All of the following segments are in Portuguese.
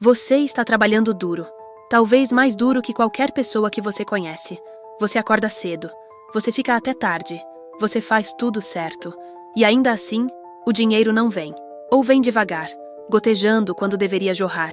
Você está trabalhando duro, talvez mais duro que qualquer pessoa que você conhece. Você acorda cedo, você fica até tarde, você faz tudo certo. E ainda assim, o dinheiro não vem. Ou vem devagar, gotejando quando deveria jorrar.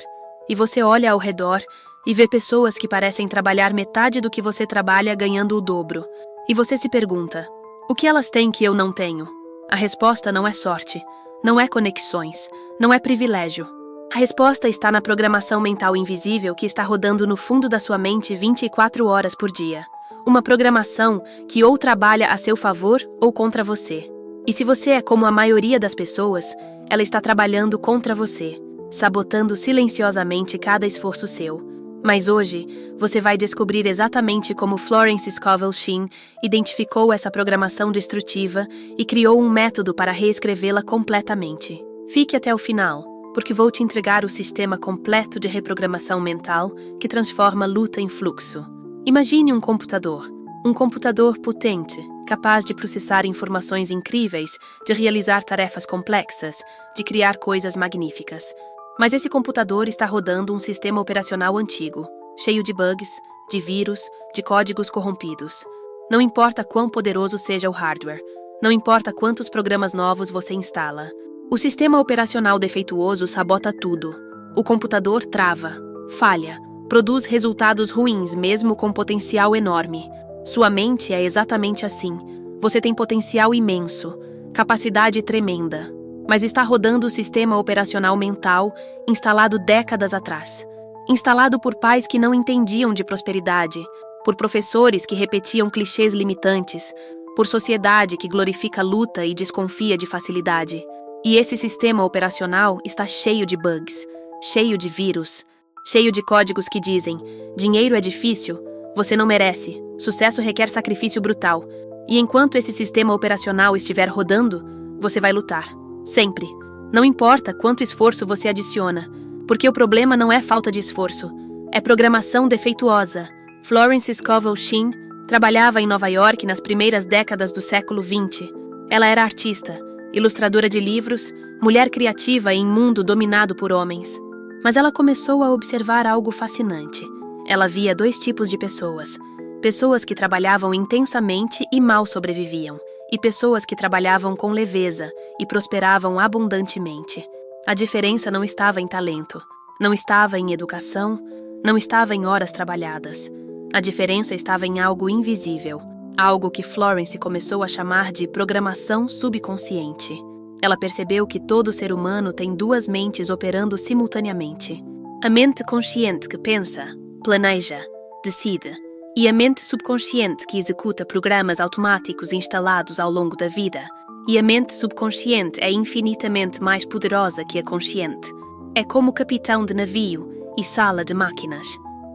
E você olha ao redor e vê pessoas que parecem trabalhar metade do que você trabalha ganhando o dobro. E você se pergunta, o que elas têm que eu não tenho? A resposta não é sorte, não é conexões, não é privilégio. A resposta está na programação mental invisível que está rodando no fundo da sua mente 24 horas por dia. Uma programação que ou trabalha a seu favor ou contra você. E se você é como a maioria das pessoas, ela está trabalhando contra você, sabotando silenciosamente cada esforço seu. Mas hoje, você vai descobrir exatamente como Florence Scovel Shinn identificou essa programação destrutiva e criou um método para reescrevê-la completamente. Fique até o final, porque vou te entregar o sistema completo de reprogramação mental que transforma luta em fluxo. Imagine um computador potente, capaz de processar informações incríveis, de realizar tarefas complexas, de criar coisas magníficas. Mas esse computador está rodando um sistema operacional antigo, cheio de bugs, de vírus, de códigos corrompidos. Não importa quão poderoso seja o hardware, não importa quantos programas novos você instala. O sistema operacional defeituoso sabota tudo. O computador trava, falha, produz resultados ruins mesmo com potencial enorme. Sua mente é exatamente assim. Você tem potencial imenso, capacidade tremenda. Mas está rodando o sistema operacional mental instalado décadas atrás. Instalado por pais que não entendiam de prosperidade, por professores que repetiam clichês limitantes, por sociedade que glorifica luta e desconfia de facilidade. E esse sistema operacional está cheio de bugs, cheio de vírus, cheio de códigos que dizem: dinheiro é difícil, você não merece, sucesso requer sacrifício brutal. E enquanto esse sistema operacional estiver rodando, você vai lutar. Sempre. Não importa quanto esforço você adiciona, porque o problema não é falta de esforço, é programação defeituosa. Florence Scovel Shinn trabalhava em Nova York nas primeiras décadas do século XX. Ela era artista, ilustradora de livros, mulher criativa em um mundo dominado por homens. Mas ela começou a observar algo fascinante. Ela via dois tipos de pessoas. Pessoas que trabalhavam intensamente e mal sobreviviam. E pessoas que trabalhavam com leveza e prosperavam abundantemente. A diferença não estava em talento, não estava em educação, não estava em horas trabalhadas. A diferença estava em algo invisível, algo que Florence começou a chamar de programação subconsciente. Ela percebeu que todo ser humano tem duas mentes operando simultaneamente. A mente consciente que pensa, planeja, decide. E a mente subconsciente que executa programas automáticos instalados ao longo da vida. E a mente subconsciente é infinitamente mais poderosa que a consciente. É como capitão de navio e sala de máquinas.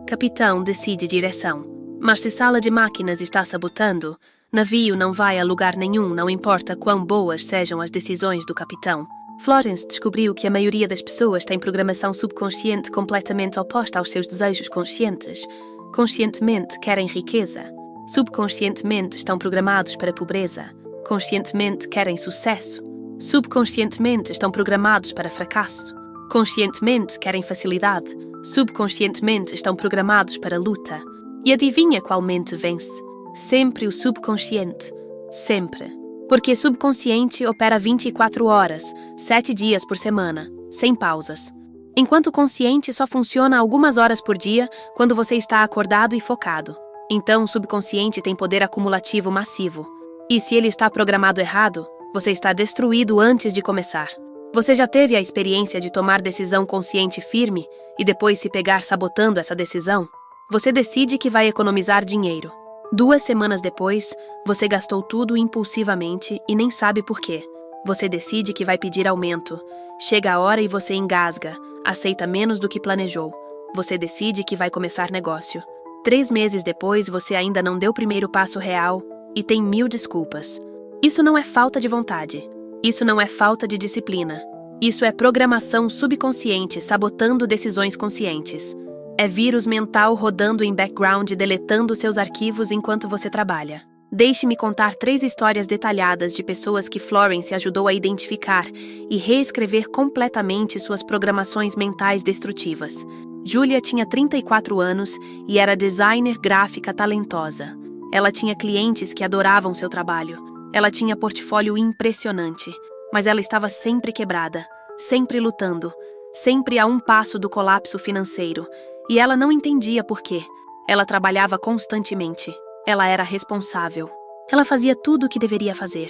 Capitão decide direção. Mas se sala de máquinas está sabotando, navio não vai a lugar nenhum, não importa quão boas sejam as decisões do capitão. Florence descobriu que a maioria das pessoas tem programação subconsciente completamente oposta aos seus desejos conscientes. Conscientemente querem riqueza. Subconscientemente estão programados para pobreza. Conscientemente querem sucesso. Subconscientemente estão programados para fracasso. Conscientemente querem facilidade. Subconscientemente estão programados para luta. E adivinha qual mente vence? Sempre o subconsciente. Sempre. Porque o subconsciente opera 24 horas, 7 dias por semana, sem pausas. Enquanto o consciente só funciona algumas horas por dia quando você está acordado e focado. Então o subconsciente tem poder acumulativo massivo. E se ele está programado errado, você está destruído antes de começar. Você já teve a experiência de tomar decisão consciente firme e depois se pegar sabotando essa decisão? Você decide que vai economizar dinheiro. 2 semanas depois, você gastou tudo impulsivamente e nem sabe por quê. Você decide que vai pedir aumento. Chega a hora e você engasga. Aceita menos do que planejou. Você decide que vai começar negócio. 3 meses depois, você ainda não deu o primeiro passo real e tem 1000 desculpas. Isso não é falta de vontade. Isso não é falta de disciplina. Isso é programação subconsciente sabotando decisões conscientes. É vírus mental rodando em background e deletando seus arquivos enquanto você trabalha. Deixe-me contar 3 histórias detalhadas de pessoas que Florence ajudou a identificar e reescrever completamente suas programações mentais destrutivas. Julia tinha 34 anos e era designer gráfica talentosa. Ela tinha clientes que adoravam seu trabalho. Ela tinha portfólio impressionante, mas ela estava sempre quebrada, sempre lutando, sempre a um passo do colapso financeiro. E ela não entendia por quê. Ela trabalhava constantemente. Ela era responsável. Ela fazia tudo o que deveria fazer.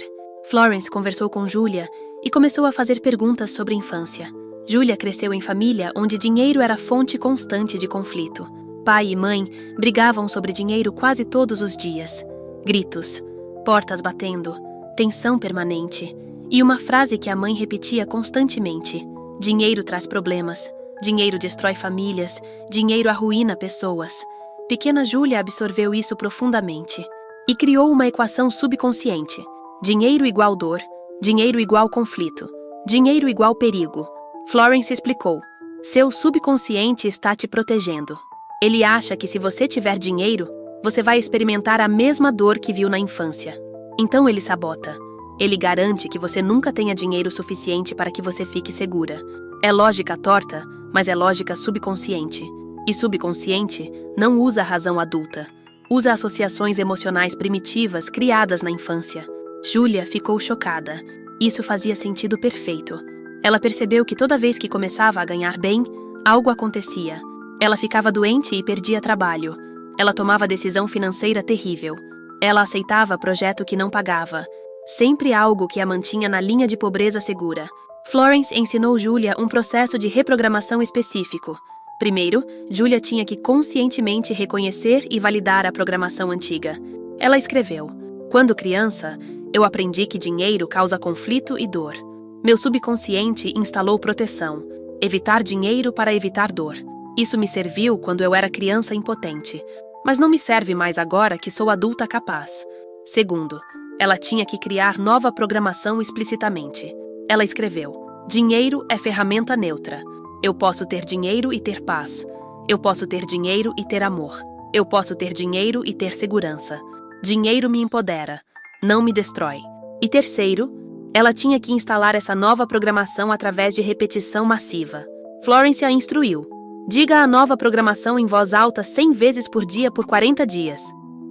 Florence conversou com Julia e começou a fazer perguntas sobre a infância. Julia cresceu em família onde dinheiro era fonte constante de conflito. Pai e mãe brigavam sobre dinheiro quase todos os dias. Gritos, portas batendo, tensão permanente e uma frase que a mãe repetia constantemente: dinheiro traz problemas, dinheiro destrói famílias, dinheiro arruína pessoas. Pequena Julia absorveu isso profundamente e criou uma equação subconsciente: dinheiro igual dor, dinheiro igual conflito, dinheiro igual perigo. Florence explicou: seu subconsciente está te protegendo. Ele acha que se você tiver dinheiro, você vai experimentar a mesma dor que viu na infância. Então ele sabota. Ele garante que você nunca tenha dinheiro suficiente para que você fique segura. É lógica torta, mas é lógica subconsciente. E subconsciente não usa a razão adulta. Usa associações emocionais primitivas criadas na infância. Julia ficou chocada. Isso fazia sentido perfeito. Ela percebeu que toda vez que começava a ganhar bem, algo acontecia. Ela ficava doente e perdia trabalho. Ela tomava decisão financeira terrível. Ela aceitava projeto que não pagava. Sempre algo que a mantinha na linha de pobreza segura. Florence ensinou Julia um processo de reprogramação específico. Primeiro, Julia tinha que conscientemente reconhecer e validar a programação antiga. Ela escreveu: quando criança, eu aprendi que dinheiro causa conflito e dor. Meu subconsciente instalou proteção. Evitar dinheiro para evitar dor. Isso me serviu quando eu era criança impotente, mas não me serve mais agora que sou adulta capaz. Segundo, ela tinha que criar nova programação explicitamente. Ela escreveu: dinheiro é ferramenta neutra. Eu posso ter dinheiro e ter paz. Eu posso ter dinheiro e ter amor. Eu posso ter dinheiro e ter segurança. Dinheiro me empodera, não me destrói. E terceiro, ela tinha que instalar essa nova programação através de repetição massiva. Florence a instruiu: diga a nova programação em voz alta 100 vezes por dia por 40 dias.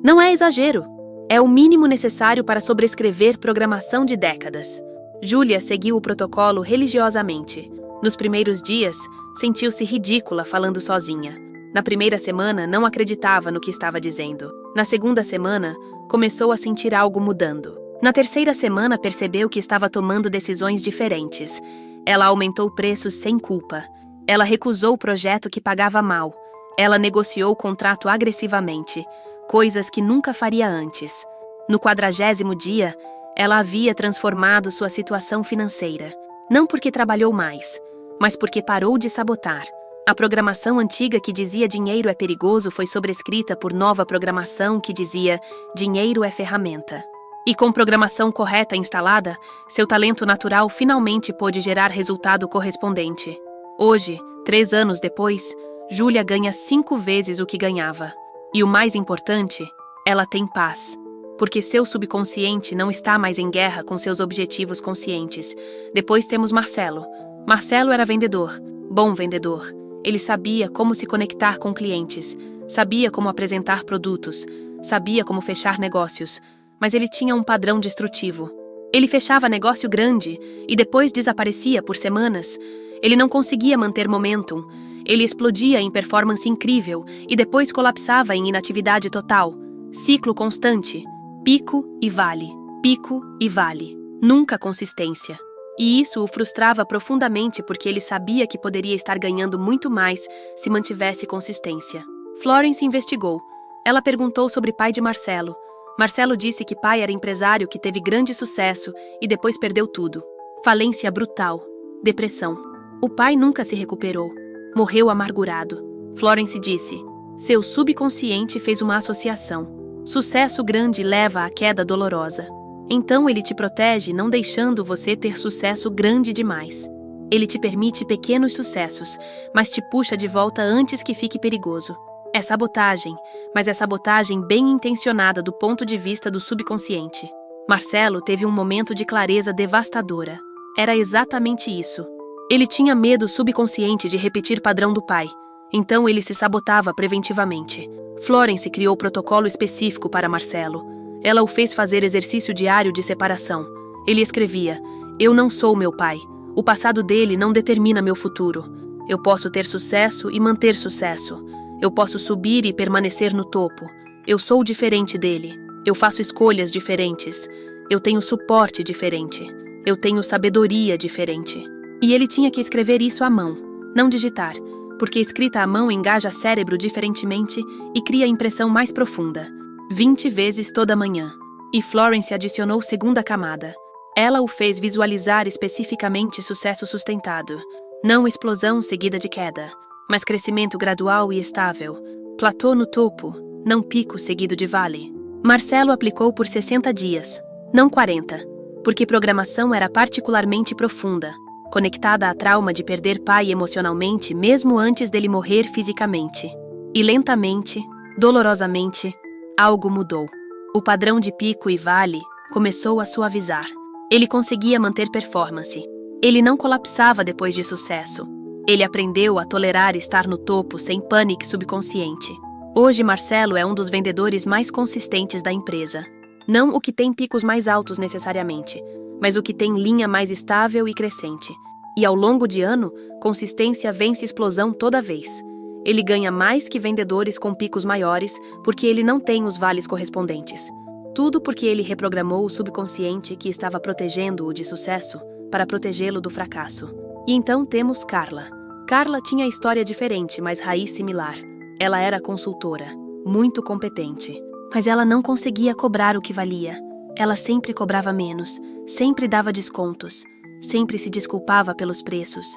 Não é exagero. É o mínimo necessário para sobrescrever programação de décadas. Julia seguiu o protocolo religiosamente. Nos primeiros dias, sentiu-se ridícula falando sozinha. Na primeira semana, não acreditava no que estava dizendo. Na segunda semana, começou a sentir algo mudando. Na terceira semana, percebeu que estava tomando decisões diferentes. Ela aumentou preços sem culpa. Ela recusou o projeto que pagava mal. Ela negociou o contrato agressivamente, coisas que nunca faria antes. No 40º dia, ela havia transformado sua situação financeira. Não porque trabalhou mais, mas porque parou de sabotar. A programação antiga que dizia dinheiro é perigoso foi sobrescrita por nova programação que dizia dinheiro é ferramenta. E com programação correta instalada, seu talento natural finalmente pôde gerar resultado correspondente. Hoje, 3 anos depois, Julia ganha 5 vezes o que ganhava. E o mais importante, ela tem paz. Porque seu subconsciente não está mais em guerra com seus objetivos conscientes. Depois temos Marcelo. Marcelo era vendedor, bom vendedor. Ele sabia como se conectar com clientes, sabia como apresentar produtos, sabia como fechar negócios, mas ele tinha um padrão destrutivo. Ele fechava negócio grande e depois desaparecia por semanas. Ele não conseguia manter momentum. Ele explodia em performance incrível e depois colapsava em inatividade total. Ciclo constante. Pico e vale. Pico e vale. Nunca consistência. E isso o frustrava profundamente porque ele sabia que poderia estar ganhando muito mais se mantivesse consistência. Florence investigou. Ela perguntou sobre o pai de Marcelo. Marcelo disse que pai era empresário que teve grande sucesso e depois perdeu tudo. Falência brutal. Depressão. O pai nunca se recuperou. Morreu amargurado. Florence disse: seu subconsciente fez uma associação. Sucesso grande leva à queda dolorosa. Então ele te protege não deixando você ter sucesso grande demais. Ele te permite pequenos sucessos, mas te puxa de volta antes que fique perigoso. É sabotagem, mas é sabotagem bem intencionada do ponto de vista do subconsciente. Marcelo teve um momento de clareza devastadora. Era exatamente isso. Ele tinha medo subconsciente de repetir padrão do pai, então ele se sabotava preventivamente. Florence criou protocolo específico para Marcelo. Ela o fez fazer exercício diário de separação. Ele escrevia: "Eu não sou meu pai. O passado dele não determina meu futuro. Eu posso ter sucesso e manter sucesso. Eu posso subir e permanecer no topo. Eu sou diferente dele. Eu faço escolhas diferentes. Eu tenho suporte diferente. Eu tenho sabedoria diferente." E ele tinha que escrever isso à mão, não digitar, porque escrita à mão engaja cérebro diferentemente e cria impressão mais profunda. 20 vezes toda manhã. E Florence adicionou segunda camada. Ela o fez visualizar especificamente sucesso sustentado. Não explosão seguida de queda, mas crescimento gradual e estável. Platô no topo, não pico seguido de vale. Marcelo aplicou por 60 dias, não 40, porque programação era particularmente profunda, conectada a trauma de perder pai emocionalmente mesmo antes dele morrer fisicamente. E lentamente, dolorosamente, algo mudou. O padrão de pico e vale começou a suavizar. Ele conseguia manter performance. Ele não colapsava depois de sucesso. Ele aprendeu a tolerar estar no topo sem pânico subconsciente. Hoje Marcelo é um dos vendedores mais consistentes da empresa. Não o que tem picos mais altos necessariamente, mas o que tem linha mais estável e crescente. E ao longo de ano, consistência vence explosão toda vez. Ele ganha mais que vendedores com picos maiores porque ele não tem os vales correspondentes. Tudo porque ele reprogramou o subconsciente que estava protegendo-o de sucesso para protegê-lo do fracasso. E então temos Carla. Carla tinha história diferente, mas raiz similar. Ela era consultora, muito competente. Mas ela não conseguia cobrar o que valia. Ela sempre cobrava menos, sempre dava descontos, sempre se desculpava pelos preços.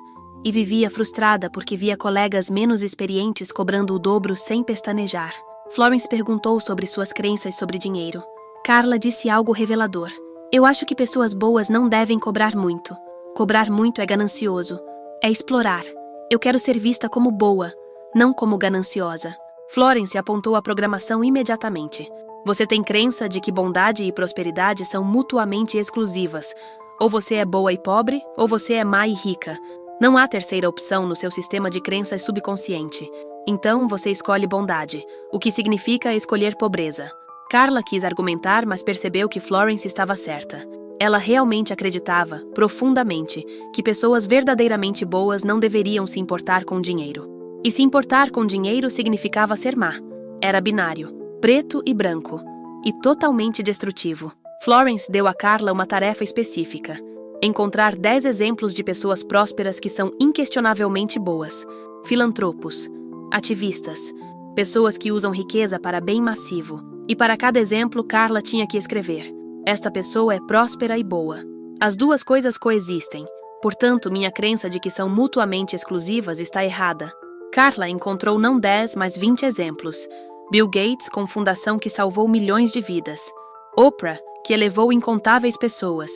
E vivia frustrada porque via colegas menos experientes cobrando o dobro sem pestanejar. Florence perguntou sobre suas crenças sobre dinheiro. Carla disse algo revelador. "Eu acho que pessoas boas não devem cobrar muito. Cobrar muito é ganancioso. É explorar. Eu quero ser vista como boa, não como gananciosa." Florence apontou a programação imediatamente. Você tem crença de que bondade e prosperidade são mutuamente exclusivas. Ou você é boa e pobre, ou você é má e rica. Não há terceira opção no seu sistema de crenças subconsciente. Então você escolhe bondade, o que significa escolher pobreza. Carla quis argumentar, mas percebeu que Florence estava certa. Ela realmente acreditava, profundamente, que pessoas verdadeiramente boas não deveriam se importar com dinheiro. E se importar com dinheiro significava ser má. Era binário, preto e branco, e totalmente destrutivo. Florence deu a Carla uma tarefa específica: encontrar 10 exemplos de pessoas prósperas que são inquestionavelmente boas. Filantropos, ativistas, pessoas que usam riqueza para bem massivo. E para cada exemplo, Carla tinha que escrever: esta pessoa é próspera e boa. As duas coisas coexistem. Portanto, minha crença de que são mutuamente exclusivas está errada. Carla encontrou não 10, mas 20 exemplos. Bill Gates, com fundação que salvou milhões de vidas. Oprah, que elevou incontáveis pessoas.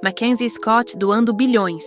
Mackenzie Scott doando bilhões.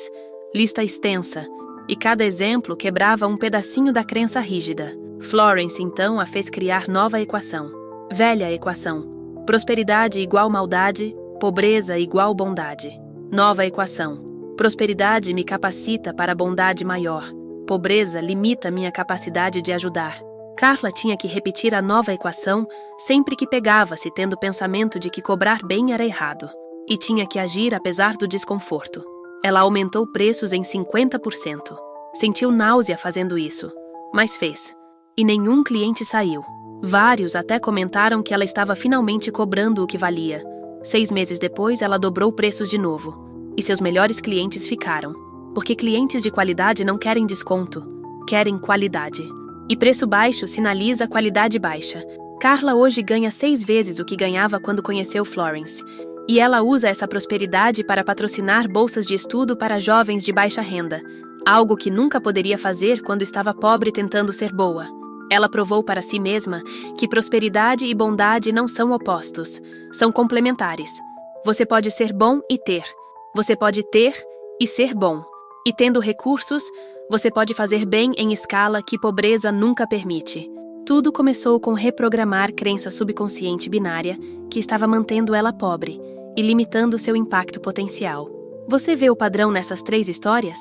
Lista extensa. E cada exemplo quebrava um pedacinho da crença rígida. Florence, então, a fez criar nova equação. Velha equação. Prosperidade igual maldade, pobreza igual bondade. Nova equação. Prosperidade me capacita para bondade maior. Pobreza limita minha capacidade de ajudar. Carla tinha que repetir a nova equação sempre que pegava-se tendo o pensamento de que cobrar bem era errado. E tinha que agir apesar do desconforto. Ela aumentou preços em 50%. Sentiu náusea fazendo isso, mas fez. E nenhum cliente saiu. Vários até comentaram que ela estava finalmente cobrando o que valia. 6 meses depois, ela dobrou preços de novo. E seus melhores clientes ficaram. Porque clientes de qualidade não querem desconto, querem qualidade. E preço baixo sinaliza qualidade baixa. Carla hoje ganha 6 vezes o que ganhava quando conheceu Florence. E ela usa essa prosperidade para patrocinar bolsas de estudo para jovens de baixa renda. Algo que nunca poderia fazer quando estava pobre tentando ser boa. Ela provou para si mesma que prosperidade e bondade não são opostos, são complementares. Você pode ser bom e ter. Você pode ter e ser bom. E tendo recursos, você pode fazer bem em escala que pobreza nunca permite. Tudo começou com reprogramar crença subconsciente binária que estava mantendo ela pobre e limitando seu impacto potencial. Você vê o padrão nessas 3 histórias?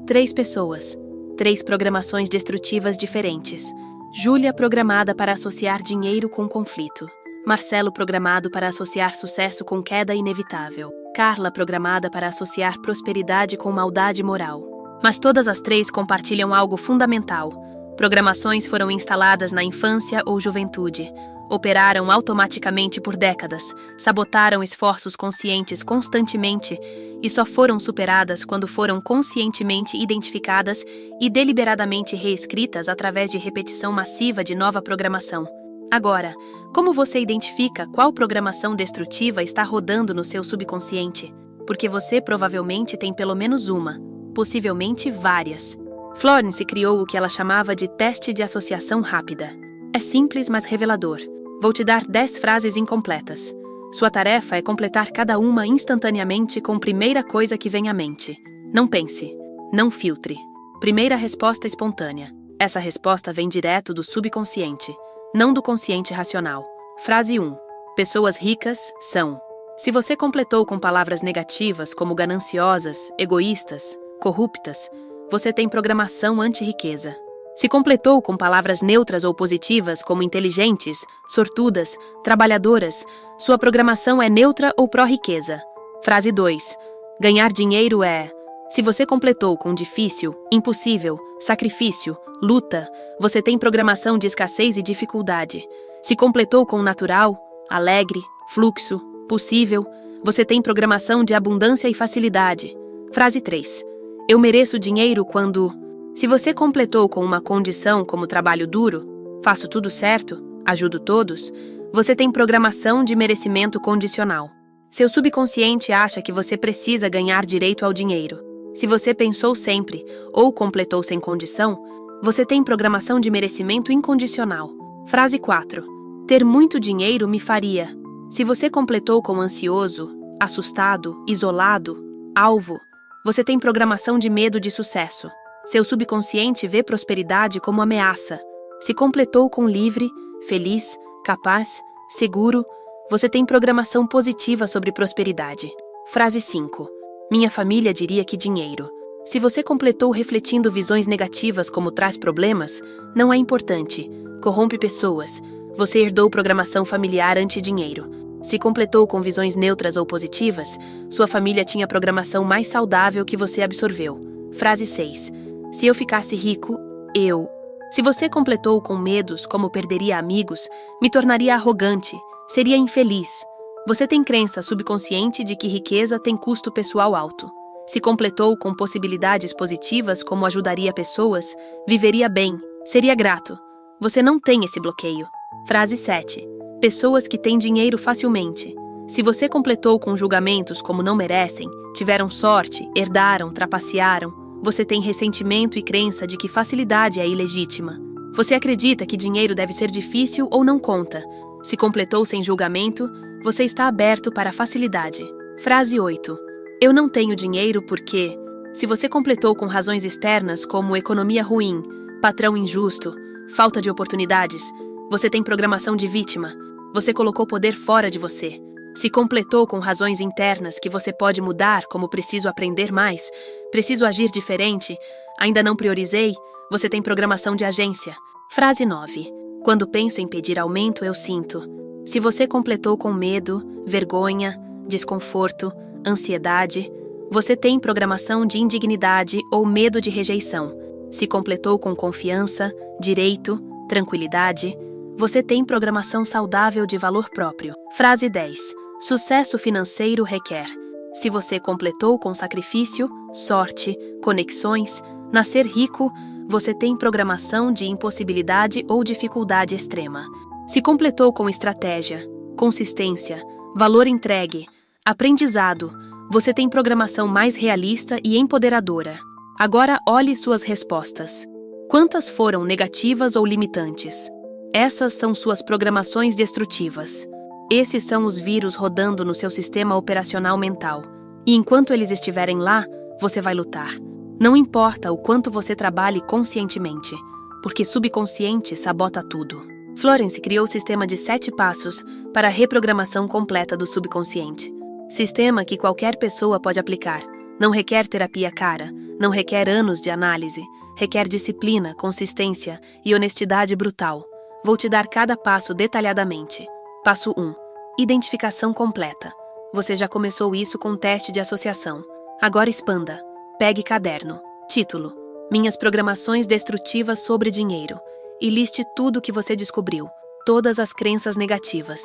3 pessoas, 3 programações destrutivas diferentes. Júlia programada para associar dinheiro com conflito. Marcelo programado para associar sucesso com queda inevitável. Carla programada para associar prosperidade com maldade moral. Mas todas as 3 compartilham algo fundamental. Programações foram instaladas na infância ou juventude. Operaram automaticamente por décadas, sabotaram esforços conscientes constantemente e só foram superadas quando foram conscientemente identificadas e deliberadamente reescritas através de repetição massiva de nova programação. Agora, como você identifica qual programação destrutiva está rodando no seu subconsciente? Porque você provavelmente tem pelo menos uma, possivelmente várias. Florence criou o que ela chamava de teste de associação rápida. É simples, mas revelador. Vou te dar 10 frases incompletas. Sua tarefa é completar cada uma instantaneamente com a primeira coisa que vem à mente. Não pense. Não filtre. Primeira resposta espontânea. Essa resposta vem direto do subconsciente, não do consciente racional. Frase 1. Pessoas ricas são. Se você completou com palavras negativas como gananciosas, egoístas, corruptas, você tem programação anti-riqueza. Se completou com palavras neutras ou positivas como inteligentes, sortudas, trabalhadoras, sua programação é neutra ou pró-riqueza. Frase 2. Ganhar dinheiro é. Se você completou com difícil, impossível, sacrifício, luta, você tem programação de escassez e dificuldade. Se completou com natural, alegre, fluxo, possível, você tem programação de abundância e facilidade. Frase 3. Eu mereço dinheiro quando... Se você completou com uma condição como trabalho duro, faço tudo certo, ajudo todos, você tem programação de merecimento condicional. Seu subconsciente acha que você precisa ganhar direito ao dinheiro. Se você pensou sempre, ou completou sem condição, você tem programação de merecimento incondicional. Frase 4. Ter muito dinheiro me faria. Se você completou com ansioso, assustado, isolado, alvo, você tem programação de medo de sucesso. Seu subconsciente vê prosperidade como ameaça. Se completou com livre, feliz, capaz, seguro, você tem programação positiva sobre prosperidade. Frase 5. Minha família diria que dinheiro. Se você completou refletindo visões negativas como traz problemas, não é importante, corrompe pessoas, você herdou programação familiar anti-dinheiro. Se completou com visões neutras ou positivas, sua família tinha programação mais saudável que você absorveu. Frase 6. Se eu ficasse rico, eu. Se você completou com medos como perderia amigos, me tornaria arrogante, seria infeliz. Você tem crença subconsciente de que riqueza tem custo pessoal alto. Se completou com possibilidades positivas como ajudaria pessoas, viveria bem, seria grato. Você não tem esse bloqueio. Frase 7. Pessoas que têm dinheiro facilmente. Se você completou com julgamentos como não merecem, tiveram sorte, herdaram, trapacearam, você tem ressentimento e crença de que facilidade é ilegítima. Você acredita que dinheiro deve ser difícil ou não conta. Se completou sem julgamento, você está aberto para a facilidade. Frase 8. Eu não tenho dinheiro porque... Se você completou com razões externas como economia ruim, patrão injusto, falta de oportunidades, você tem programação de vítima. Você colocou poder fora de você. Se completou com razões internas que você pode mudar, como preciso aprender mais, preciso agir diferente, ainda não priorizei, você tem programação de agência. Frase 9. Quando penso em pedir aumento, eu sinto. Se você completou com medo, vergonha, desconforto, ansiedade, você tem programação de indignidade ou medo de rejeição. Se completou com confiança, direito, tranquilidade, você tem programação saudável de valor próprio. Frase 10. Sucesso financeiro requer. Se você completou com sacrifício, sorte, conexões, nascer rico, você tem programação de impossibilidade ou dificuldade extrema. Se completou com estratégia, consistência, valor entregue, aprendizado, você tem programação mais realista e empoderadora. Agora olhe suas respostas. Quantas foram negativas ou limitantes? Essas são suas programações destrutivas. Esses são os vírus rodando no seu sistema operacional mental. E enquanto eles estiverem lá, você vai lutar. Não importa o quanto você trabalhe conscientemente, porque subconsciente sabota tudo. Florence criou o sistema de 7 passos para a reprogramação completa do subconsciente. Sistema que qualquer pessoa pode aplicar. Não requer terapia cara, não requer anos de análise, requer disciplina, consistência e honestidade brutal. Vou te dar cada passo detalhadamente. Passo 1. Identificação completa. Você já começou isso com o teste de associação. Agora expanda. Pegue caderno. Título: Minhas programações destrutivas sobre dinheiro. E liste tudo o que você descobriu. Todas as crenças negativas.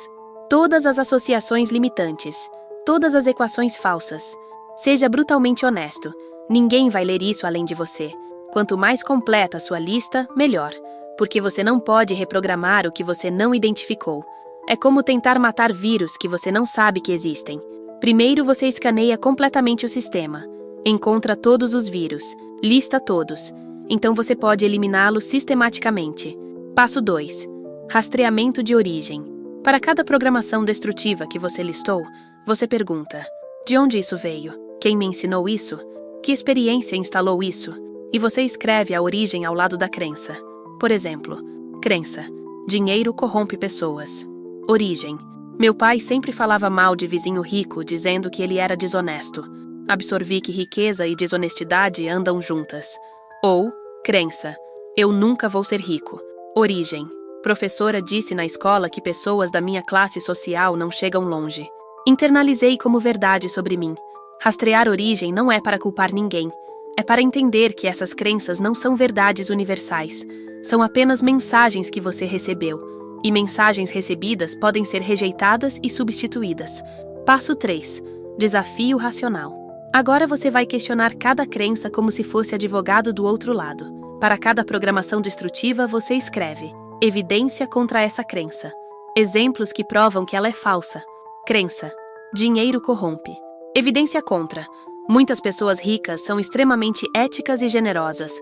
Todas as associações limitantes. Todas as equações falsas. Seja brutalmente honesto. Ninguém vai ler isso além de você. Quanto mais completa a sua lista, melhor. Porque você não pode reprogramar o que você não identificou. É como tentar matar vírus que você não sabe que existem. Primeiro você escaneia completamente o sistema. Encontra todos os vírus. Lista todos. Então você pode eliminá-los sistematicamente. Passo 2. Rastreamento de origem. Para cada programação destrutiva que você listou, você pergunta: de onde isso veio? Quem me ensinou isso? Que experiência instalou isso? E você escreve a origem ao lado da crença. Por exemplo, crença: dinheiro corrompe pessoas. Origem: meu pai sempre falava mal de vizinho rico, dizendo que ele era desonesto. Absorvi que riqueza e desonestidade andam juntas. Ou, crença: eu nunca vou ser rico. Origem: professora disse na escola que pessoas da minha classe social não chegam longe. Internalizei como verdade sobre mim. Rastrear origem não é para culpar ninguém. É para entender que essas crenças não são verdades universais. São apenas mensagens que você recebeu. E mensagens recebidas podem ser rejeitadas e substituídas. Passo 3. Desafio racional. Agora você vai questionar cada crença como se fosse advogado do outro lado. Para cada programação destrutiva, você escreve: evidência contra essa crença. Exemplos que provam que ela é falsa. Crença: dinheiro corrompe. Evidência contra. Muitas pessoas ricas são extremamente éticas e generosas.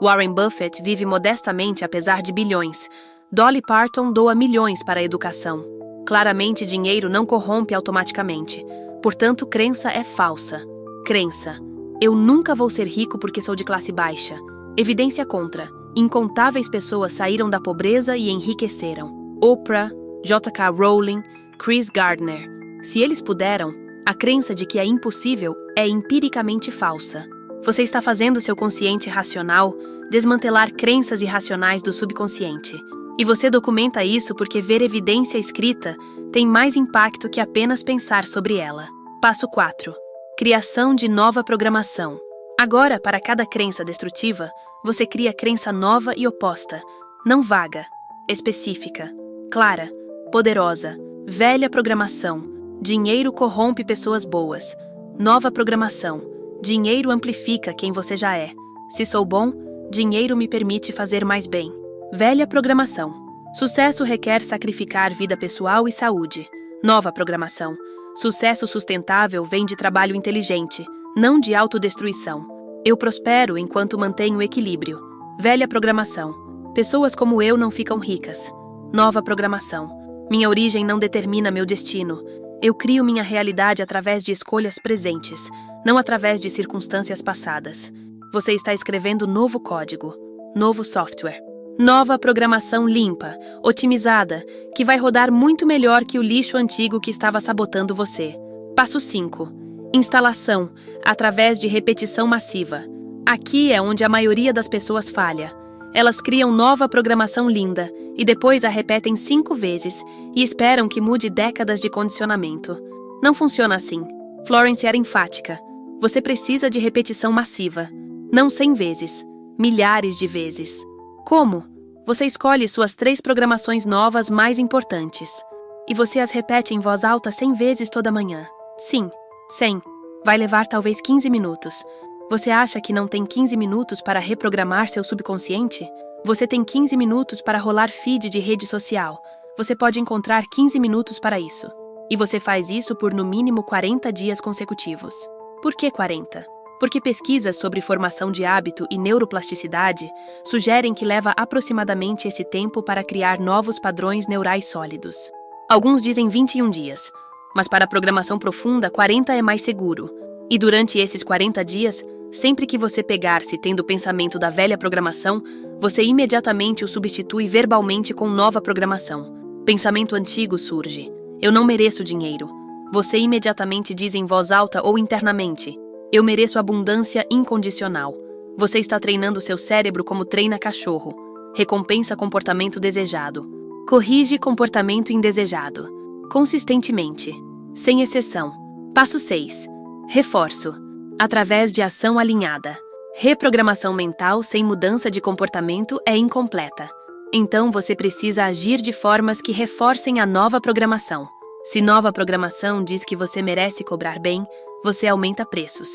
Warren Buffett vive modestamente apesar de bilhões. Dolly Parton doa milhões para a educação. Claramente, dinheiro não corrompe automaticamente. Portanto, crença é falsa. Crença: eu nunca vou ser rico porque sou de classe baixa. Evidência contra. Incontáveis pessoas saíram da pobreza e enriqueceram. Oprah, J.K. Rowling, Chris Gardner. Se eles puderam, a crença de que é impossível é empiricamente falsa. Você está fazendo seu consciente racional desmantelar crenças irracionais do subconsciente. E você documenta isso porque ver evidência escrita tem mais impacto que apenas pensar sobre ela. Passo 4. Criação de nova programação. Agora, para cada crença destrutiva, você cria crença nova e oposta. Não vaga, específica, clara, poderosa, velha programação. Dinheiro corrompe pessoas boas. Nova programação. Dinheiro amplifica quem você já é. Se sou bom, dinheiro me permite fazer mais bem. Velha programação. Sucesso requer sacrificar vida pessoal e saúde. Nova programação. Sucesso sustentável vem de trabalho inteligente, não de autodestruição. Eu prospero enquanto mantenho equilíbrio. Velha programação. Pessoas como eu não ficam ricas. Nova programação. Minha origem não determina meu destino. Eu crio minha realidade através de escolhas presentes, não através de circunstâncias passadas. Você está escrevendo novo código, novo software. Nova programação limpa, otimizada, que vai rodar muito melhor que o lixo antigo que estava sabotando você. Passo 5. Instalação, através de repetição massiva. Aqui é onde a maioria das pessoas falha. Elas criam nova programação linda e depois a repetem 5 vezes e esperam que mude décadas de condicionamento. Não funciona assim. Florence era enfática. Você precisa de repetição massiva. Não 100 vezes, milhares de vezes. Como? Você escolhe suas 3 programações novas mais importantes. E você as repete em voz alta 100 vezes toda manhã. Sim, 100. Vai levar talvez 15 minutos. Você acha que não tem 15 minutos para reprogramar seu subconsciente? Você tem 15 minutos para rolar feed de rede social. Você pode encontrar 15 minutos para isso. E você faz isso por no mínimo 40 dias consecutivos. Por que 40? Porque pesquisas sobre formação de hábito e neuroplasticidade sugerem que leva aproximadamente esse tempo para criar novos padrões neurais sólidos. Alguns dizem 21 dias, mas para a programação profunda 40 é mais seguro. E durante esses 40 dias, Sempre que você pegar-se tendo o pensamento da velha programação, você imediatamente o substitui verbalmente com nova programação. Pensamento antigo surge: eu não mereço dinheiro. Você imediatamente diz em voz alta ou internamente: eu mereço abundância incondicional. Você está treinando seu cérebro como treina cachorro. Recompensa comportamento desejado. Corrige comportamento indesejado. Consistentemente. Sem exceção. Passo 6. Reforço. Através de ação alinhada. Reprogramação mental sem mudança de comportamento é incompleta. Então você precisa agir de formas que reforcem a nova programação. Se nova programação diz que você merece cobrar bem, você aumenta preços.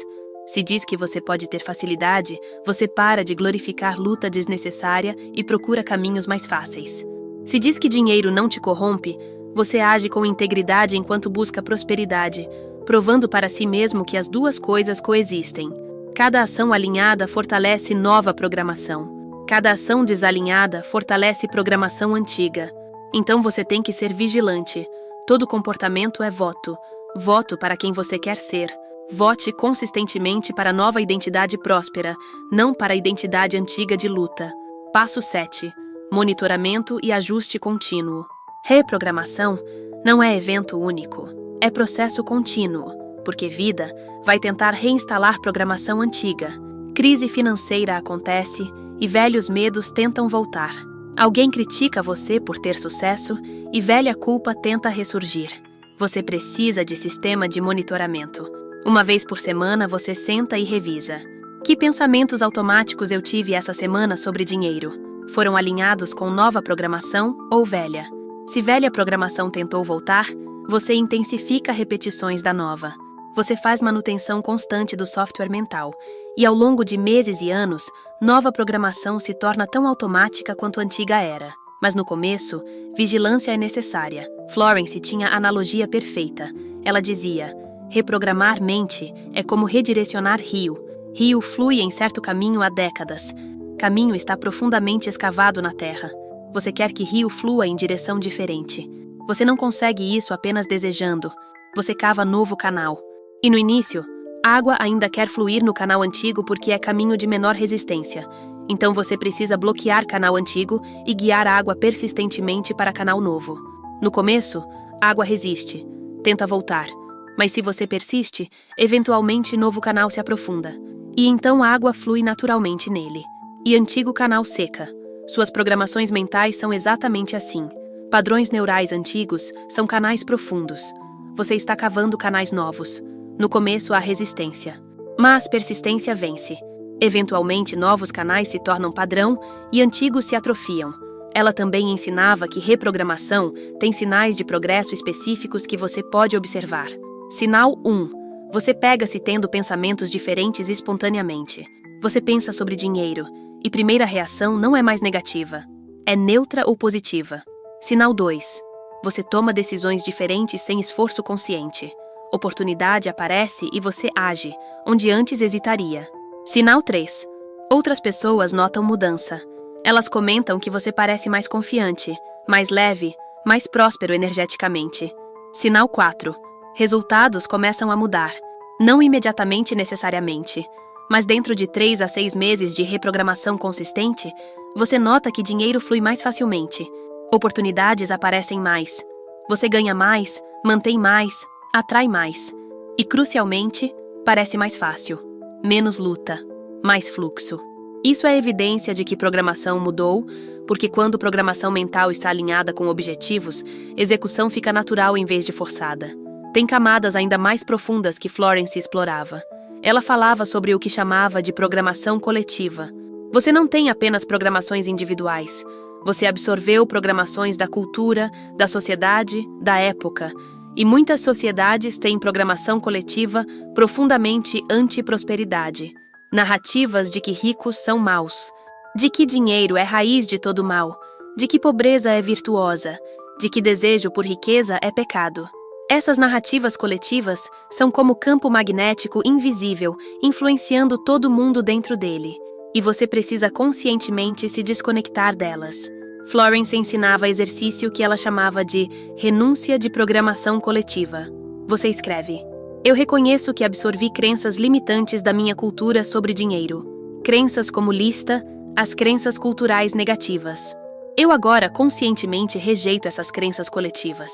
Se diz que você pode ter facilidade, você para de glorificar luta desnecessária e procura caminhos mais fáceis. Se diz que dinheiro não te corrompe, você age com integridade enquanto busca prosperidade, provando para si mesmo que as duas coisas coexistem. Cada ação alinhada fortalece nova programação. Cada ação desalinhada fortalece programação antiga. Então você tem que ser vigilante. Todo comportamento é voto. Voto para quem você quer ser. Vote consistentemente para a nova identidade próspera, não para a identidade antiga de luta. Passo 7. Monitoramento e ajuste contínuo. Reprogramação não é evento único, é processo contínuo, porque vida vai tentar reinstalar programação antiga. Crise financeira acontece e velhos medos tentam voltar. Alguém critica você por ter sucesso e velha culpa tenta ressurgir. Você precisa de sistema de monitoramento. Uma vez por semana você senta e revisa. Que pensamentos automáticos eu tive essa semana sobre dinheiro? Foram alinhados com nova programação ou velha? Se velha programação tentou voltar, você intensifica repetições da nova. Você faz manutenção constante do software mental. E ao longo de meses e anos, nova programação se torna tão automática quanto a antiga era. Mas no começo, vigilância é necessária. Florence tinha a analogia perfeita. Ela dizia: reprogramar mente é como redirecionar rio. Rio flui em certo caminho há décadas. Caminho está profundamente escavado na terra. Você quer que rio flua em direção diferente. Você não consegue isso apenas desejando. Você cava novo canal. E no início, a água ainda quer fluir no canal antigo porque é caminho de menor resistência. Então você precisa bloquear canal antigo e guiar a água persistentemente para canal novo. No começo, a água resiste, tenta voltar. Mas se você persiste, eventualmente novo canal se aprofunda. E então a água flui naturalmente nele. E antigo canal seca. Suas programações mentais são exatamente assim. Padrões neurais antigos são canais profundos. Você está cavando canais novos. No começo há resistência. Mas persistência vence. Eventualmente novos canais se tornam padrão e antigos se atrofiam. Ela também ensinava que reprogramação tem sinais de progresso específicos que você pode observar. Sinal 1. Você pega-se tendo pensamentos diferentes espontaneamente. Você pensa sobre dinheiro, e primeira reação não é mais negativa. É neutra ou positiva. Sinal 2. Você toma decisões diferentes sem esforço consciente. Oportunidade aparece e você age, onde antes hesitaria. Sinal 3. Outras pessoas notam mudança. Elas comentam que você parece mais confiante, mais leve, mais próspero energeticamente. Sinal 4. Resultados começam a mudar. Não imediatamente necessariamente, mas dentro de 3 a 6 meses de reprogramação consistente, você nota que dinheiro flui mais facilmente. Oportunidades aparecem mais. Você ganha mais, mantém mais, atrai mais. E, crucialmente, parece mais fácil. Menos luta, mais fluxo. Isso é evidência de que programação mudou, porque quando programação mental está alinhada com objetivos, execução fica natural em vez de forçada. Tem camadas ainda mais profundas que Florence explorava. Ela falava sobre o que chamava de programação coletiva. Você não tem apenas programações individuais. Você absorveu programações da cultura, da sociedade, da época. E muitas sociedades têm programação coletiva profundamente anti-prosperidade. Narrativas de que ricos são maus, de que dinheiro é raiz de todo mal, de que pobreza é virtuosa, de que desejo por riqueza é pecado. Essas narrativas coletivas são como campo magnético invisível, influenciando todo mundo dentro dele, e você precisa conscientemente se desconectar delas. Florence ensinava exercício que ela chamava de renúncia de programação coletiva. Você escreve: Eu reconheço que absorvi crenças limitantes da minha cultura sobre dinheiro. Crenças como lista, as crenças culturais negativas. Eu agora conscientemente rejeito essas crenças coletivas.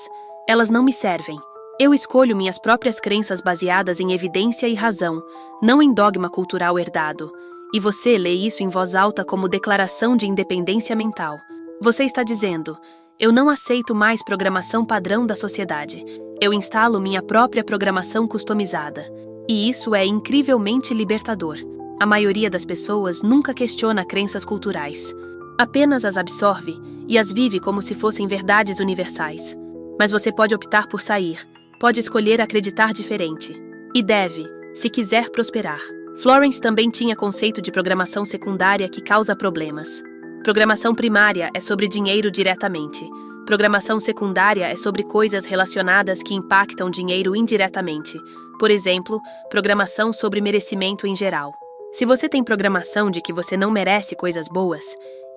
Elas não me servem. Eu escolho minhas próprias crenças baseadas em evidência e razão, não em dogma cultural herdado. E você lê isso em voz alta como declaração de independência mental. Você está dizendo: eu não aceito mais programação padrão da sociedade. Eu instalo minha própria programação customizada. E isso é incrivelmente libertador. A maioria das pessoas nunca questiona crenças culturais. Apenas as absorve e as vive como se fossem verdades universais. Mas você pode optar por sair, pode escolher acreditar diferente. E deve, se quiser prosperar. Florence também tinha conceito de programação secundária que causa problemas. Programação primária é sobre dinheiro diretamente. Programação secundária é sobre coisas relacionadas que impactam dinheiro indiretamente. Por exemplo, programação sobre merecimento em geral. Se você tem programação de que você não merece coisas boas,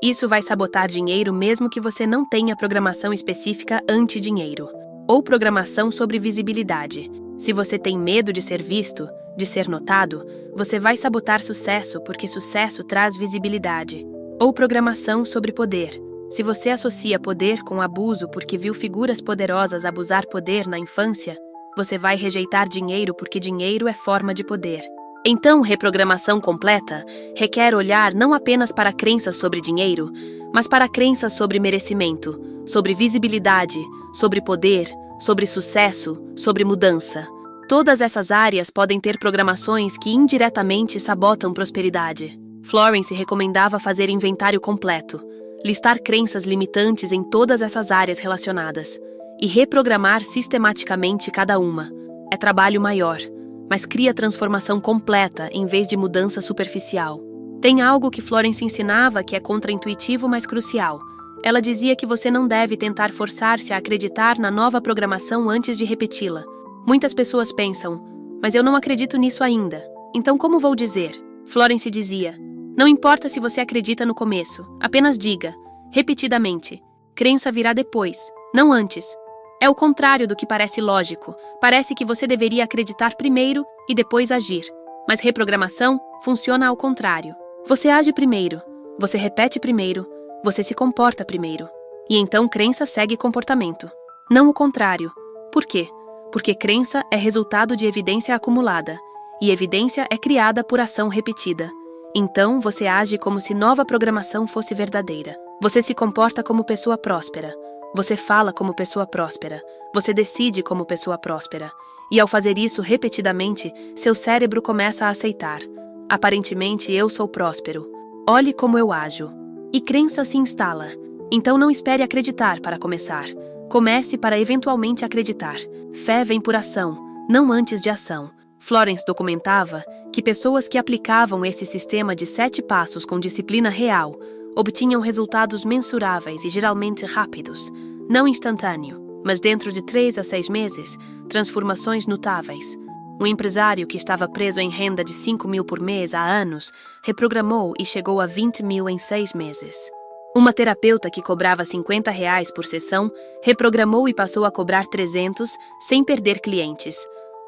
isso vai sabotar dinheiro mesmo que você não tenha programação específica anti-dinheiro. Ou programação sobre visibilidade. Se você tem medo de ser visto, de ser notado, você vai sabotar sucesso porque sucesso traz visibilidade. Ou programação sobre poder. Se você associa poder com abuso porque viu figuras poderosas abusar poder na infância, você vai rejeitar dinheiro porque dinheiro é forma de poder. Então, reprogramação completa requer olhar não apenas para crenças sobre dinheiro, mas para crenças sobre merecimento, sobre visibilidade, sobre poder, sobre sucesso, sobre mudança. Todas essas áreas podem ter programações que indiretamente sabotam prosperidade. Florence recomendava fazer inventário completo, listar crenças limitantes em todas essas áreas relacionadas e reprogramar sistematicamente cada uma. É trabalho maior, mas cria transformação completa em vez de mudança superficial. Tem algo que Florence ensinava que é contraintuitivo, mas crucial. Ela dizia que você não deve tentar forçar-se a acreditar na nova programação antes de repeti-la. Muitas pessoas pensam, mas eu não acredito nisso ainda, então como vou dizer? Florence dizia, não importa se você acredita no começo, apenas diga, repetidamente, crença virá depois, não antes. É o contrário do que parece lógico. Parece que você deveria acreditar primeiro e depois agir. Mas reprogramação funciona ao contrário. Você age primeiro, você repete primeiro, você se comporta primeiro. E então crença segue comportamento. Não o contrário. Por quê? Porque crença é resultado de evidência acumulada. E evidência é criada por ação repetida. Então você age como se nova programação fosse verdadeira. Você se comporta como pessoa próspera. Você fala como pessoa próspera. Você decide como pessoa próspera. E ao fazer isso repetidamente, seu cérebro começa a aceitar. Aparentemente, eu sou próspero. Olhe como eu ajo. E crença se instala. Então não espere acreditar para começar. Comece para eventualmente acreditar. Fé vem por ação, não antes de ação. Florence documentava que pessoas que aplicavam esse sistema de 7 passos com disciplina real obtinham resultados mensuráveis e geralmente rápidos, não instantâneo, mas dentro de 3 a 6 meses, transformações notáveis. Um empresário que estava preso em renda de 5 mil por mês há anos, reprogramou e chegou a 20 mil em 6 meses. Uma terapeuta que cobrava R$50 por sessão, reprogramou e passou a cobrar 300 sem perder clientes.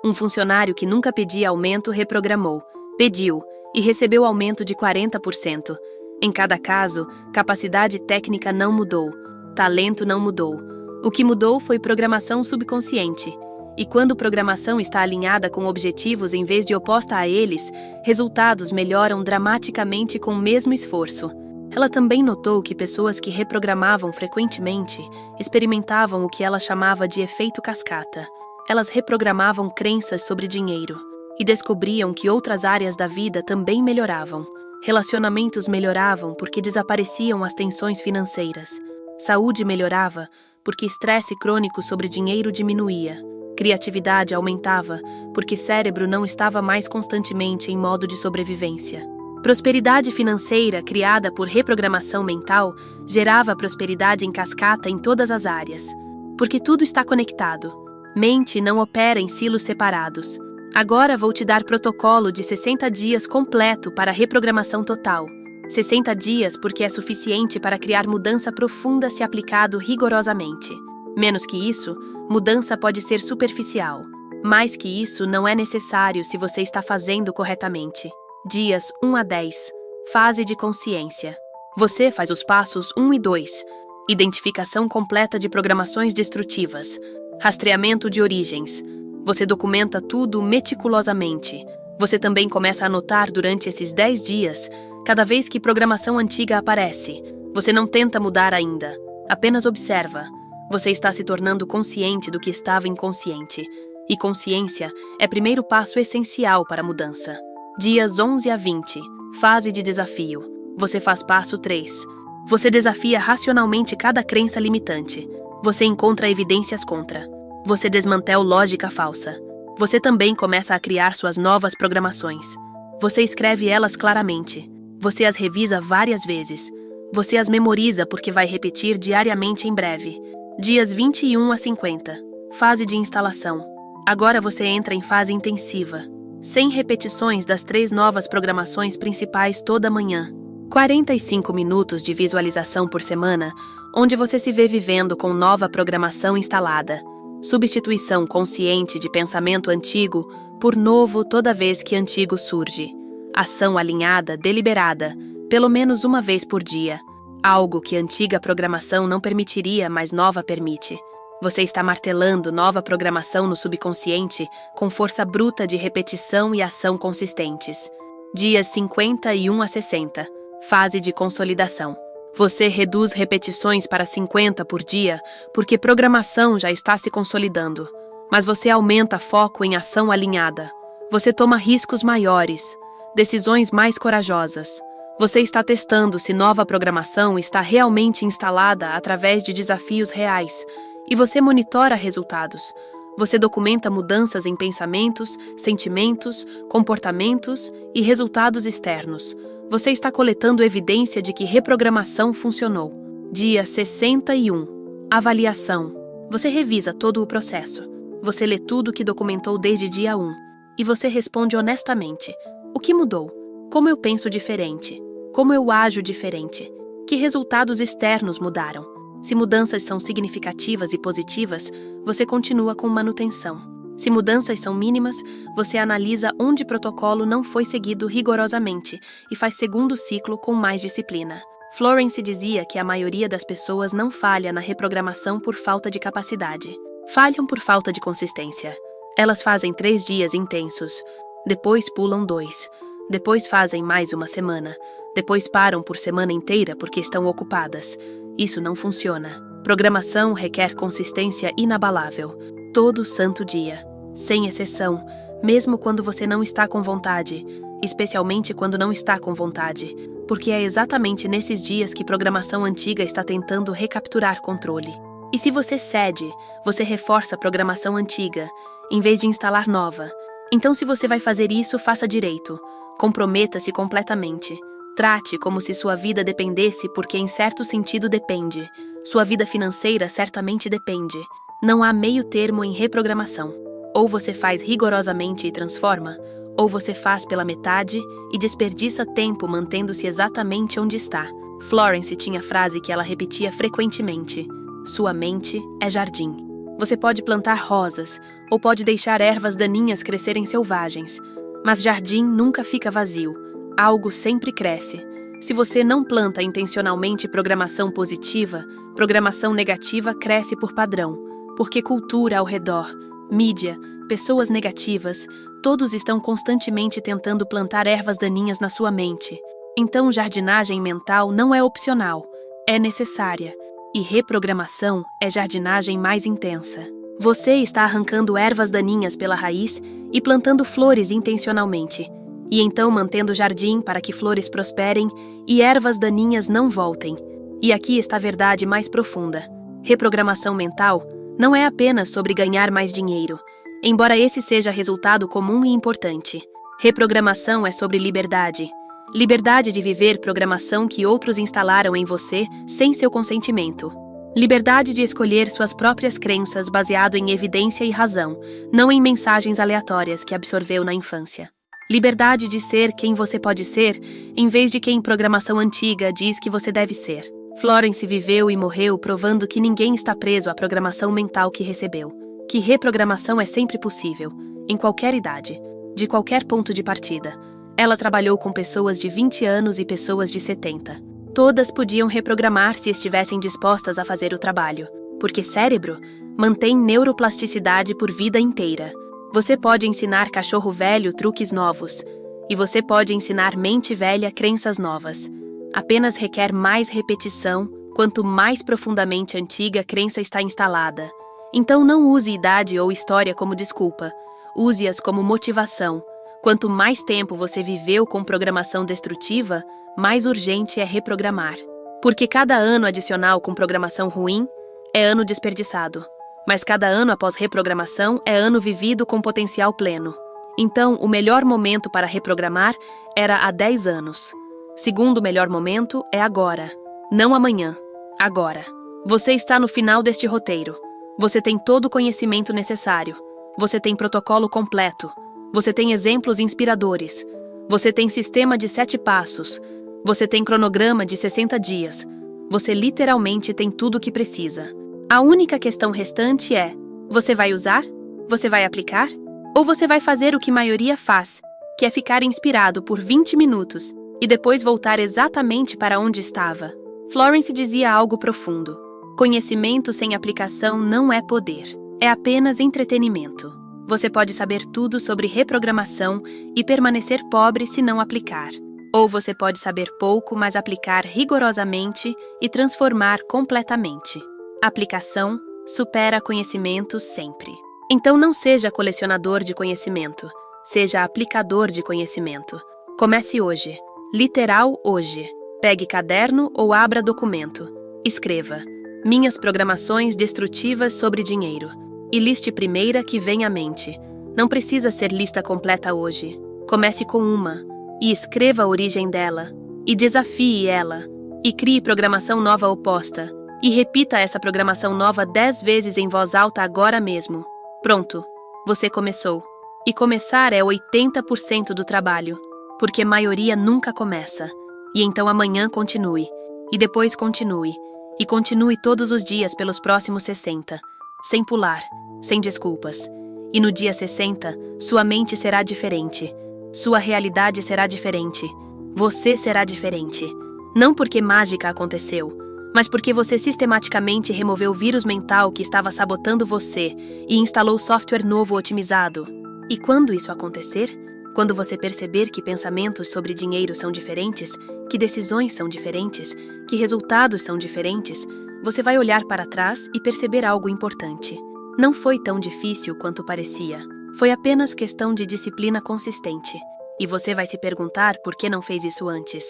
Um funcionário que nunca pedia aumento reprogramou, pediu e recebeu aumento de 40%. Em cada caso, capacidade técnica não mudou, talento não mudou. O que mudou foi programação subconsciente. E quando programação está alinhada com objetivos em vez de oposta a eles, resultados melhoram dramaticamente com o mesmo esforço. Ela também notou que pessoas que reprogramavam frequentemente experimentavam o que ela chamava de efeito cascata. Elas reprogramavam crenças sobre dinheiro e descobriam que outras áreas da vida também melhoravam. Relacionamentos melhoravam porque desapareciam as tensões financeiras. Saúde melhorava porque estresse crônico sobre dinheiro diminuía. Criatividade aumentava porque cérebro não estava mais constantemente em modo de sobrevivência. Prosperidade financeira criada por reprogramação mental gerava prosperidade em cascata em todas as áreas. Porque tudo está conectado. Mente não opera em silos separados. Agora vou te dar protocolo de 60 dias completo para reprogramação total. 60 dias porque é suficiente para criar mudança profunda se aplicado rigorosamente. Menos que isso, mudança pode ser superficial. Mais que isso não é necessário se você está fazendo corretamente. Dias 1 a 10. Fase de consciência. Você faz os passos 1 e 2. Identificação completa de programações destrutivas. Rastreamento de origens. Você documenta tudo meticulosamente. Você também começa a anotar durante esses 10 dias, cada vez que programação antiga aparece. Você não tenta mudar ainda, apenas observa. Você está se tornando consciente do que estava inconsciente. E consciência é o primeiro passo essencial para a mudança. Dias 11 a 20. Fase de desafio. Você faz passo 3. Você desafia racionalmente cada crença limitante. Você encontra evidências contra. Você desmantela lógica falsa. Você também começa a criar suas novas programações. Você escreve elas claramente. Você as revisa várias vezes. Você as memoriza porque vai repetir diariamente em breve. Dias 21 a 50. Fase de instalação. Agora você entra em fase intensiva. 100 repetições das 3 novas programações principais toda manhã. 45 minutos de visualização por semana, onde você se vê vivendo com nova programação instalada. Substituição consciente de pensamento antigo por novo toda vez que antigo surge. Ação alinhada, deliberada, pelo menos uma vez por dia. Algo que antiga programação não permitiria, mas nova permite. Você está martelando nova programação no subconsciente com força bruta de repetição e ação consistentes. Dias 51 a 60. Fase de consolidação. Você reduz repetições para 50 por dia porque programação já está se consolidando. Mas você aumenta foco em ação alinhada. Você toma riscos maiores, decisões mais corajosas. Você está testando se nova programação está realmente instalada através de desafios reais. E você monitora resultados. Você documenta mudanças em pensamentos, sentimentos, comportamentos e resultados externos. Você está coletando evidência de que reprogramação funcionou. Dia 61. Avaliação. Você revisa todo o processo. Você lê tudo que documentou desde dia 1. E você responde honestamente. O que mudou? Como eu penso diferente? Como eu ajo diferente? Que resultados externos mudaram? Se mudanças são significativas e positivas, você continua com manutenção. Se mudanças são mínimas, você analisa onde o protocolo não foi seguido rigorosamente e faz segundo ciclo com mais disciplina. Florence dizia que a maioria das pessoas não falha na reprogramação por falta de capacidade. Falham por falta de consistência. Elas fazem 3 dias intensos, depois pulam 2, depois fazem mais uma semana, depois param por semana inteira porque estão ocupadas. Isso não funciona. Programação requer consistência inabalável, todo santo dia, sem exceção, mesmo quando você não está com vontade, especialmente quando não está com vontade, porque é exatamente nesses dias que programação antiga está tentando recapturar controle. E se você cede, você reforça a programação antiga, em vez de instalar nova. Então, se você vai fazer isso, faça direito. Comprometa-se completamente. Trate como se sua vida dependesse, porque em certo sentido depende. Sua vida financeira certamente depende. Não há meio termo em reprogramação. Ou você faz rigorosamente e transforma, ou você faz pela metade e desperdiça tempo mantendo-se exatamente onde está. Florence tinha a frase que ela repetia frequentemente. Sua mente é jardim. Você pode plantar rosas, ou pode deixar ervas daninhas crescerem selvagens. Mas jardim nunca fica vazio. Algo sempre cresce. Se você não planta intencionalmente programação positiva, programação negativa cresce por padrão, porque cultura ao redor, mídia, pessoas negativas, todos estão constantemente tentando plantar ervas daninhas na sua mente. Então, jardinagem mental não é opcional, é necessária. E reprogramação é jardinagem mais intensa. Você está arrancando ervas daninhas pela raiz e plantando flores intencionalmente. E então mantendo o jardim para que flores prosperem e ervas daninhas não voltem. E aqui está a verdade mais profunda. Reprogramação mental não é apenas sobre ganhar mais dinheiro, embora esse seja resultado comum e importante. Reprogramação é sobre liberdade. Liberdade de viver programação que outros instalaram em você sem seu consentimento. Liberdade de escolher suas próprias crenças baseado em evidência e razão, não em mensagens aleatórias que absorveu na infância. Liberdade de ser quem você pode ser, em vez de quem programação antiga diz que você deve ser. Florence viveu e morreu provando que ninguém está preso à programação mental que recebeu. que reprogramação é sempre possível, em qualquer idade, de qualquer ponto de partida. Ela trabalhou com pessoas de 20 anos e pessoas de 70. Todas podiam reprogramar se estivessem dispostas a fazer o trabalho, porque cérebro mantém neuroplasticidade por vida inteira. Você pode ensinar cachorro velho truques novos, e você pode ensinar mente velha crenças novas. Apenas requer mais repetição, quanto mais profundamente antiga a crença está instalada. Então não use idade ou história como desculpa. Use-as como motivação. Quanto mais tempo você viveu com programação destrutiva, mais urgente é reprogramar. Porque cada ano adicional com programação ruim é ano desperdiçado. Mas cada ano após reprogramação é ano vivido com potencial pleno. Então, o melhor momento para reprogramar era há 10 anos. Segundo melhor momento é agora. Não amanhã. Agora. Você está no final deste roteiro. Você tem todo o conhecimento necessário. Você tem protocolo completo. Você tem exemplos inspiradores. Você tem sistema de 7 passos. Você tem cronograma de 60 dias. Você literalmente tem tudo o que precisa. A única questão restante é: você vai usar? Você vai aplicar? Ou você vai fazer o que a maioria faz, que é ficar inspirado por 20 minutos e depois voltar exatamente para onde estava? Florence dizia algo profundo. Conhecimento sem aplicação não é poder. É apenas entretenimento. Você pode saber tudo sobre reprogramação e permanecer pobre se não aplicar. Ou você pode saber pouco, mas aplicar rigorosamente e transformar completamente. Aplicação supera conhecimento sempre. Então não seja colecionador de conhecimento. Seja aplicador de conhecimento. Comece hoje. Literal hoje. Pegue caderno ou abra documento. Escreva: minhas programações destrutivas sobre dinheiro. E liste primeira que vem à mente. Não precisa ser lista completa hoje. Comece com uma. E escreva a origem dela. E desafie ela. E crie programação nova oposta. E repita essa programação nova 10 vezes em voz alta agora mesmo. Pronto. Você começou. E começar é 80% do trabalho. Porque a maioria nunca começa. E então amanhã continue. E depois continue. E continue todos os dias pelos próximos 60. Sem pular. Sem desculpas. E no dia 60, sua mente será diferente. Sua realidade será diferente. Você será diferente. Não porque mágica aconteceu, mas porque você sistematicamente removeu o vírus mental que estava sabotando você e instalou software novo otimizado. E quando isso acontecer, quando você perceber que pensamentos sobre dinheiro são diferentes, que decisões são diferentes, que resultados são diferentes, você vai olhar para trás e perceber algo importante. Não foi tão difícil quanto parecia. Foi apenas questão de disciplina consistente. E você vai se perguntar por que não fez isso antes.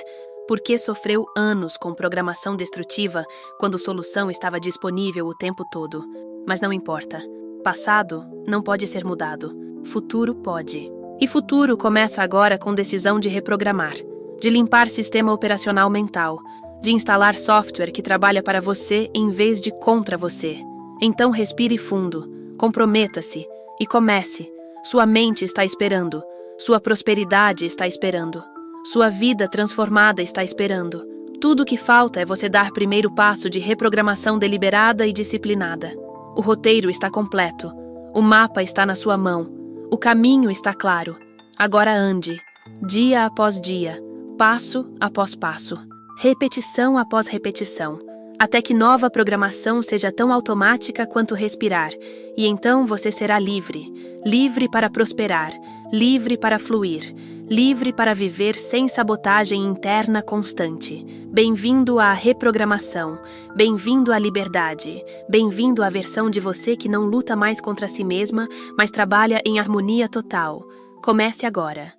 Por que sofreu anos com programação destrutiva quando solução estava disponível o tempo todo? Mas não importa. Passado não pode ser mudado. Futuro pode. E futuro começa agora com decisão de reprogramar, de limpar sistema operacional mental, de instalar software que trabalha para você em vez de contra você. Então respire fundo, comprometa-se e comece. Sua mente está esperando. Sua prosperidade está esperando. Sua vida transformada está esperando. Tudo o que falta é você dar primeiro passo de reprogramação deliberada e disciplinada. O roteiro está completo. O mapa está na sua mão. O caminho está claro. Agora ande, dia após dia, passo após passo, repetição após repetição, até que nova programação seja tão automática quanto respirar, e então você será livre, livre para prosperar, livre para fluir, livre para viver sem sabotagem interna constante. Bem-vindo à reprogramação, bem-vindo à liberdade, bem-vindo à versão de você que não luta mais contra si mesma, mas trabalha em harmonia total. Comece agora.